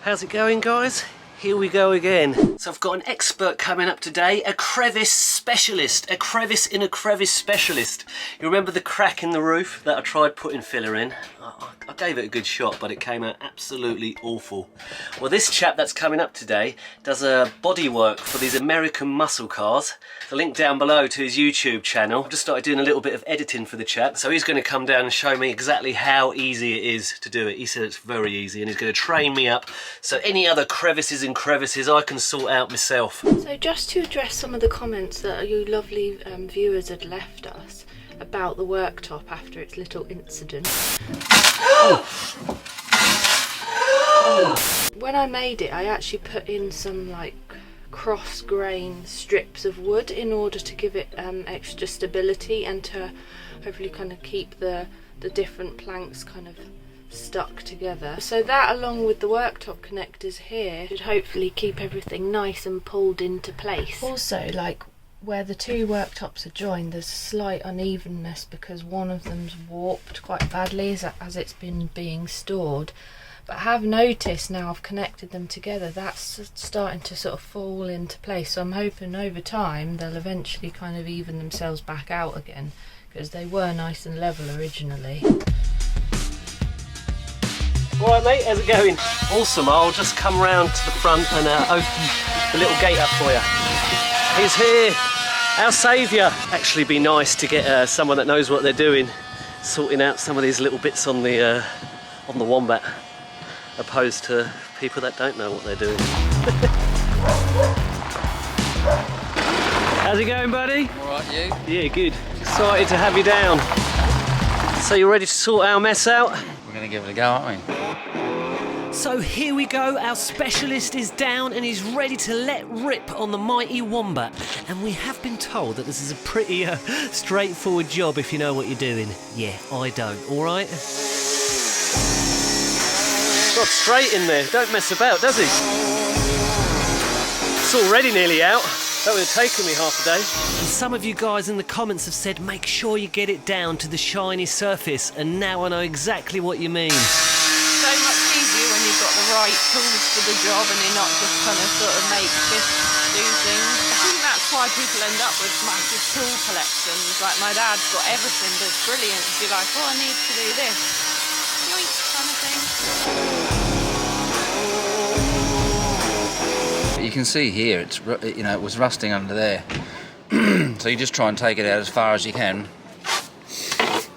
How's it going, guys? Here we go again. So I've got an expert coming up today, a crevice specialist, a crevice in a crevice specialist. You remember the crack in the roof that I tried putting filler in? I gave it a good shot, but it came out absolutely awful. Well, this chap that's coming up today does a body work for these American muscle cars. The link down below to his YouTube channel. I've just started doing a little bit of editing for the chap, so he's going to come down and show me exactly how easy it is to do it. He said it's very easy, and he's going to train me up, so any other crevices and crevices I can sort out myself. So just to address some of the comments that you lovely viewers had left us about the worktop after its little incident. When I made it, I actually put in some like cross-grain strips of wood in order to give it extra stability and to hopefully kind of keep the different planks kind of stuck together. So that, along with the worktop connectors here, should hopefully keep everything nice and pulled into place. Also, like where the two worktops are joined, there's a slight unevenness because one of them's warped quite badly as it's been being stored. But I have noticed now I've connected them together, that's starting to sort of fall into place. So I'm hoping over time they'll eventually kind of even themselves back out again, because they were nice and level originally. Alright mate, how's it going? Awesome, I'll just come round to the front and open the little gate up for you. He's here, our saviour. Actually be nice to get someone that knows what they're doing, sorting out some of these little bits on the Wombat, opposed to people that don't know what they're doing. How's it going, buddy? Alright, you? Yeah, good. Excited to have you down. So you're ready to sort our mess out? We're going to give it a go, aren't we? So here we go, our specialist is down and he's ready to let rip on the mighty Wombat. And we have been told that this is a pretty straightforward job if you know what you're doing. Yeah, I don't, alright? Got straight in there, don't mess about, does he? It's already nearly out. That would have taken me half a day. And some of you guys in the comments have said make sure you get it down to the shiny surface, and now I know exactly what you mean. So much easier when you've got the right tools for the job and you're not just kind of sort of makeshift do things. I think that's why people end up with massive tool collections. Like my dad's got everything, but it's brilliant. You're like, oh, I need to do this. Yoink, kind of thing. You can see here, it's, you know, it was rusting under there. So you just try and take it out as far as you can,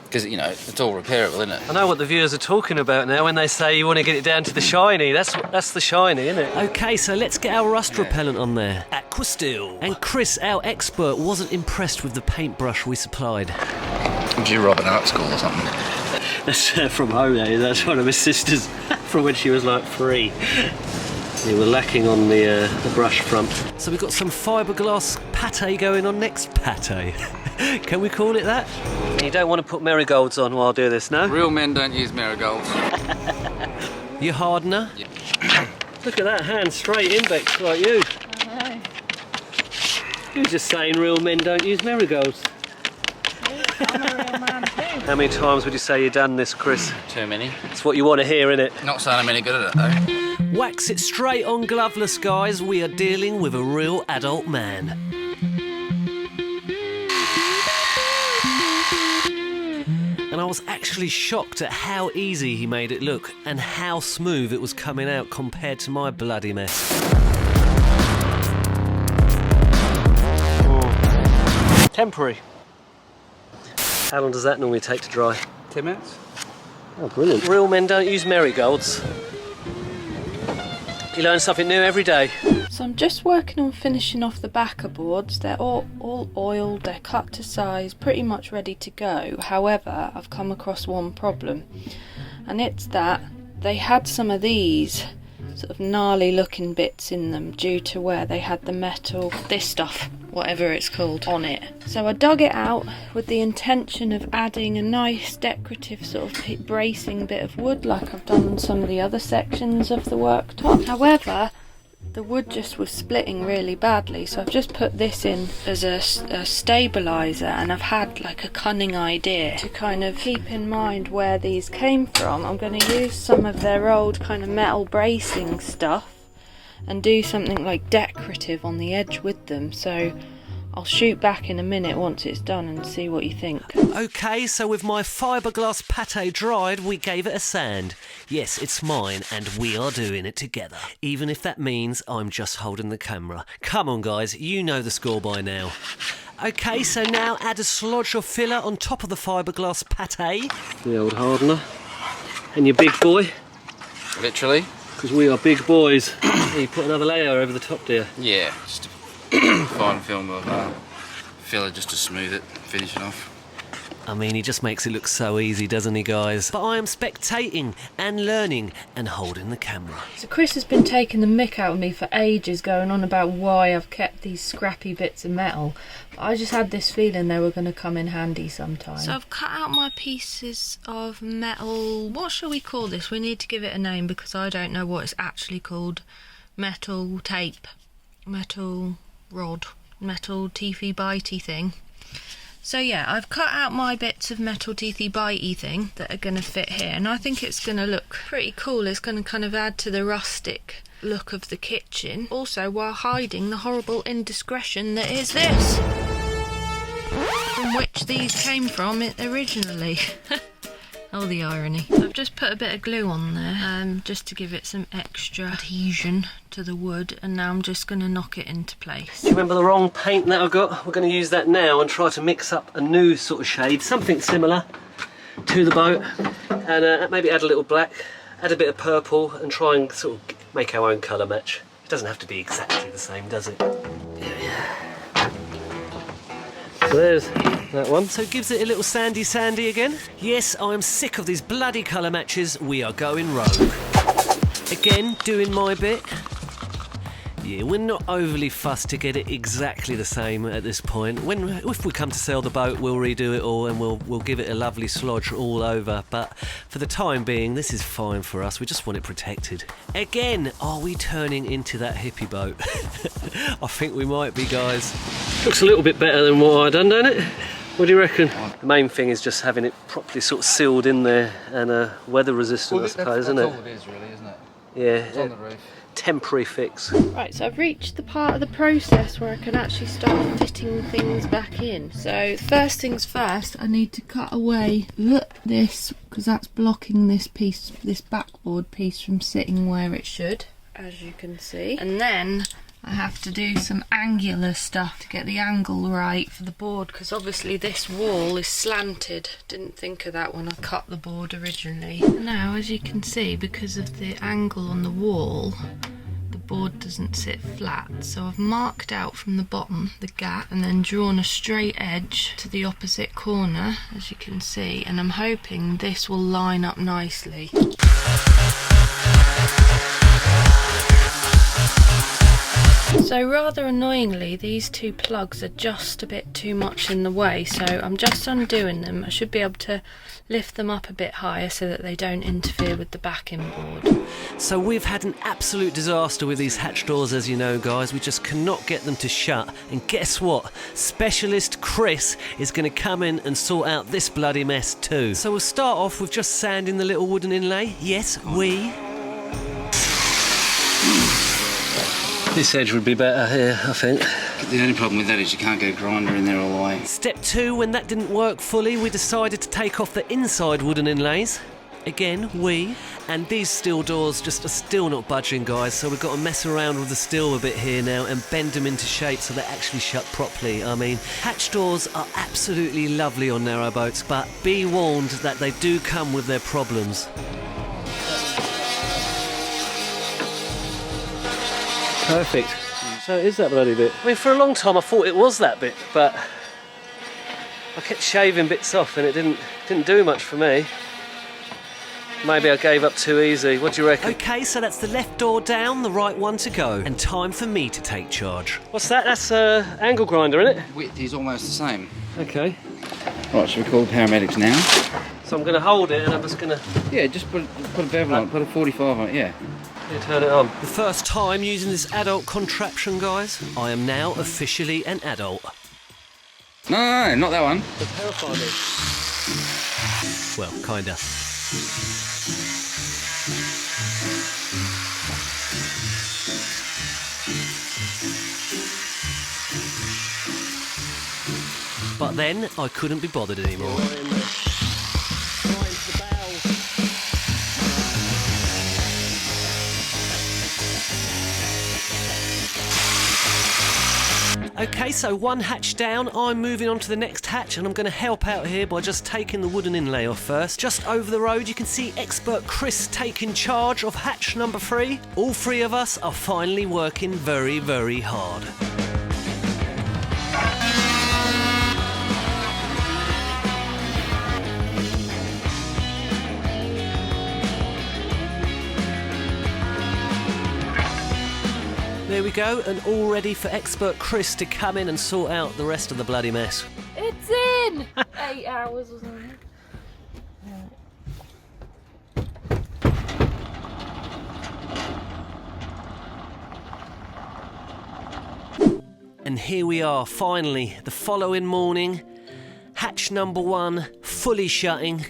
because, you know, it's all repairable, isn't it? I know what the viewers are talking about now when they say you want to get it down to the shiny. That's the shiny, isn't it? Okay, so let's get our rust repellent on there. Aquastil. And Chris, our expert, wasn't impressed with the paintbrush we supplied. Did you rob an art school or something? That's from home, that's one of my sisters from when she was like 3. Yeah, we're lacking on the brush front. So we've got some fiberglass pate going on next. Pate. Can we call it that? You don't want to put marigolds on while I do this, no? Real men don't use marigolds. Your hardener? Yep. Look at that hand, straight in, Bex, like you. I know. You're just saying real men don't use marigolds. I'm a real man too. How many times would you say you've done this, Chris? Too many. It's what you want to hear, innit? Not saying I'm any good at it, though. Wax it straight on gloveless, guys. We are dealing with a real adult man. And I was actually shocked at how easy he made it look and how smooth it was coming out compared to my bloody mess. Oh. Temporary. How long does that normally take to dry? 10 minutes. Oh, brilliant. Real men don't use marigolds. You learn something new every day. So I'm just working on finishing off the backer boards. They're all oiled, they're cut to size, pretty much ready to go. However, I've come across one problem, and it's that they had some of these sort of gnarly looking bits in them due to where they had the metal, this stuff, whatever it's called, on it. So I dug it out with the intention of adding a nice decorative sort of bracing bit of wood like I've done on some of the other sections of the worktop. However, The wood just was splitting really badly, so I've just put this in as a stabiliser, and I've had like a cunning idea to kind of keep in mind where these came from. I'm going to use some of their old kind of metal bracing stuff and do something like decorative on the edge with them, so I'll shoot back in a minute once it's done and see what you think. Okay, so with my fiberglass pate dried, we gave it a sand. Yes, it's mine, and we are doing it together. Even if that means I'm just holding the camera. Come on, guys, you know the score by now. Okay, so now add a slodge of filler on top of the fiberglass pate. The old hardener. And your big boy. Literally. Because we are big boys. You put another layer over the top, dear. Yeah, just fine film of filler just to smooth it, finish it off. I mean, he just makes it look so easy, doesn't he, guys? But I am spectating and learning and holding the camera. So Chris has been taking the mick out of me for ages, going on about why I've kept these scrappy bits of metal. But I just had this feeling they were going to come in handy sometime. So I've cut out my pieces of metal. What shall we call this? We need to give it a name because I don't know what it's actually called. Metal tape. Metal rod. Metal teethy bitey thing. So yeah, I've cut out my bits of metal teethy bitey thing that are going to fit here, and I think it's going to look pretty cool. It's going to kind of add to the rustic look of the kitchen, also while hiding the horrible indiscretion that is this, from which these came from originally. Oh, the irony. I've just put a bit of glue on there, just to give it some extra adhesion to the wood, and now I'm just going to knock it into place. Do you remember the wrong paint that I got? We're going to use that now and try to mix up a new sort of shade, something similar to the boat, and maybe add a little black, add a bit of purple, and try and sort of make our own colour match. It doesn't have to be exactly the same, does it? So there's that one. So it gives it a little sandy again. Yes, I'm sick of these bloody colour matches. We are going rogue. Again, doing my bit. Yeah, we're not overly fussed to get it exactly the same at this point. If we come to sell the boat, we'll redo it all and we'll give it a lovely slodge all over. But for the time being, this is fine for us. We just want it protected. Again, are we turning into that hippie boat? I think we might be, guys. Looks a little bit better than what I've done, don't it? What do you reckon? The main thing is just having it properly sort of sealed in there and weather resistant, I suppose, isn't it? That's all it is, really, isn't it? Yeah. It's on the roof. Temporary fix. Right, so I've reached the part of the process where I can actually start fitting things back in. So first things first, I need to cut away this, because that's blocking this piece, this backboard piece, from sitting where it should, as you can see. And then I have to do some angular stuff to get the angle right for the board, because obviously this wall is slanted. Didn't think of that when I cut the board originally. Now, as you can see, because of the angle on the wall, the board doesn't sit flat. So I've marked out from the bottom the gap and then drawn a straight edge to the opposite corner, as you can see, and I'm hoping this will line up nicely. So rather annoyingly, these two plugs are just a bit too much in the way, so I'm just undoing them. I should be able to lift them up a bit higher so that they don't interfere with the backing board. So we've had an absolute disaster with these hatch doors, as you know, guys. We just cannot get them to shut. And guess what? Specialist Chris is going to come in and sort out this bloody mess too. So we'll start off with just sanding the little wooden inlay. Yes, we... This edge would be better here, I think. The only problem with that is you can't get a grinder in there all the way. Step 2, when that didn't work fully, we decided to take off the inside wooden inlays. Again, and these steel doors just are still not budging, guys, so we've got to mess around with the steel a bit here now and bend them into shape so they actually shut properly. I mean, hatch doors are absolutely lovely on narrowboats, but be warned that they do come with their problems. Perfect. So it is that bloody bit. I mean, for a long time I thought it was that bit, but I kept shaving bits off and it didn't do much for me. Maybe I gave up too easy. What do you reckon? Okay, so that's the left door down, the right one to go. And time for me to take charge. What's that? That's angle grinder, isn't it? Width is almost the same. Okay. Right, should we call the paramedics now? So I'm going to hold it and I'm just going to... Yeah, just put a bevel on it, put a 45 on it, yeah. You turn it on. The first time using this adult contraption, guys. I am now officially an adult. No, not that one. The terrifying me. Well, kinda. But then I couldn't be bothered anymore. Okay, so one hatch down, I'm moving on to the next hatch and I'm going to help out here by just taking the wooden inlay off first. Just over the road you can see expert Chris taking charge of hatch number 3. All 3 of us are finally working very, very hard. There we go, and all ready for expert Chris to come in and sort out the rest of the bloody mess. It's in! 8 hours or something. And here we are, finally, the following morning. Hatch number 1 fully shutting.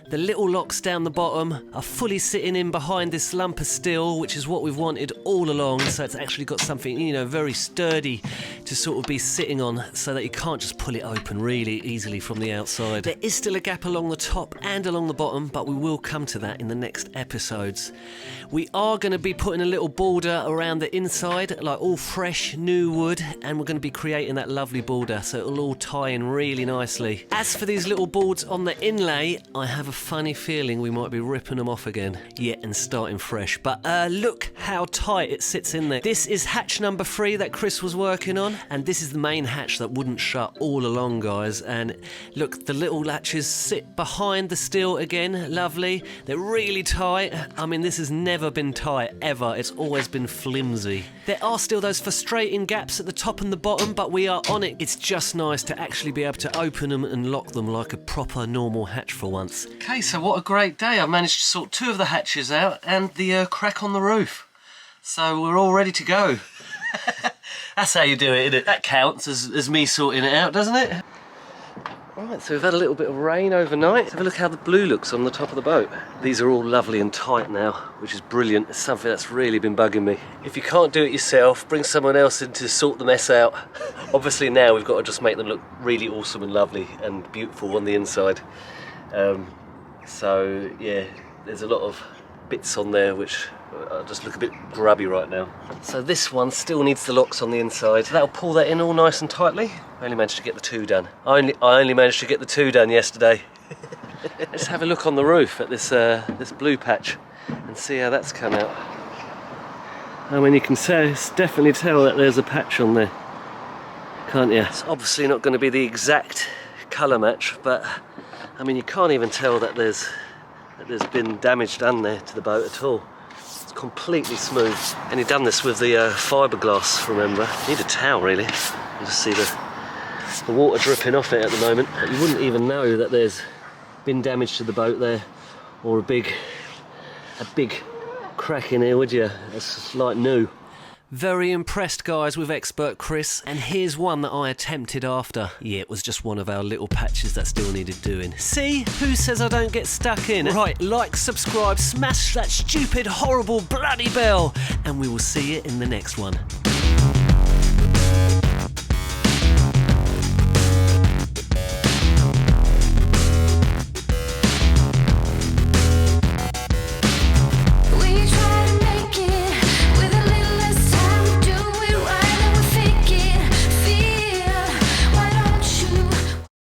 The little locks down the bottom are fully sitting in behind this lump of steel, which is what we've wanted all along. So it's actually got something, you know, very sturdy to sort of be sitting on so that you can't just pull it open really easily from the outside. There is still a gap along the top and along the bottom, but we will come to that in the next episodes. We are going to be putting a little border around the inside, like all fresh new wood, and we're going to be creating that lovely border so it'll all tie in really nicely. As for these little boards on the inlay, I have a funny feeling we might be ripping them off again, and starting fresh. But look how tight it sits in there. This is hatch number 3 that Chris was working on, and this is the main hatch that wouldn't shut all along, guys. And look, the little latches sit behind the steel again, lovely. They're really tight. I mean, this has never been tight ever. It's always been flimsy. There are still those frustrating gaps at the top and the bottom, but we are on it. It's just nice to actually be able to open them and lock them like a proper normal hatch for once. Okay, so what a great day. I managed to sort 2 of the hatches out and the crack on the roof. So we're all ready to go. That's how you do it, isn't it? That counts as me sorting it out, doesn't it? Right, so we've had a little bit of rain overnight. Let's have a look how the blue looks on the top of the boat. These are all lovely and tight now, which is brilliant. It's something that's really been bugging me. If you can't do it yourself, bring someone else in to sort the mess out. Obviously now we've got to just make them look really awesome and lovely and beautiful on the inside. So yeah, there's a lot of bits on there which just look a bit grubby right now. So this one still needs the locks on the inside. That'll pull that in all nice and tightly. I only managed to get the 2 done. I only managed to get the 2 done yesterday. Let's have a look on the roof at this this blue patch and see how that's come out. I mean, you can definitely tell that there's a patch on there, can't you? It's obviously not going to be the exact colour match, but I mean, you can't even tell that there's been damage done there to the boat at all. It's completely smooth. And you've done this with the fiberglass, remember? You need a towel, really. You just see the water dripping off it at the moment. But you wouldn't even know that there's been damage to the boat there, or a big crack in here, would you? It's just like new. Very impressed, guys, with expert Chris, and here's one that I attempted after. Yeah, it was just one of our little patches that still needed doing. See? Who says I don't get stuck in? Right, like, subscribe, smash that stupid, horrible, bloody bell, and we will see you in the next one.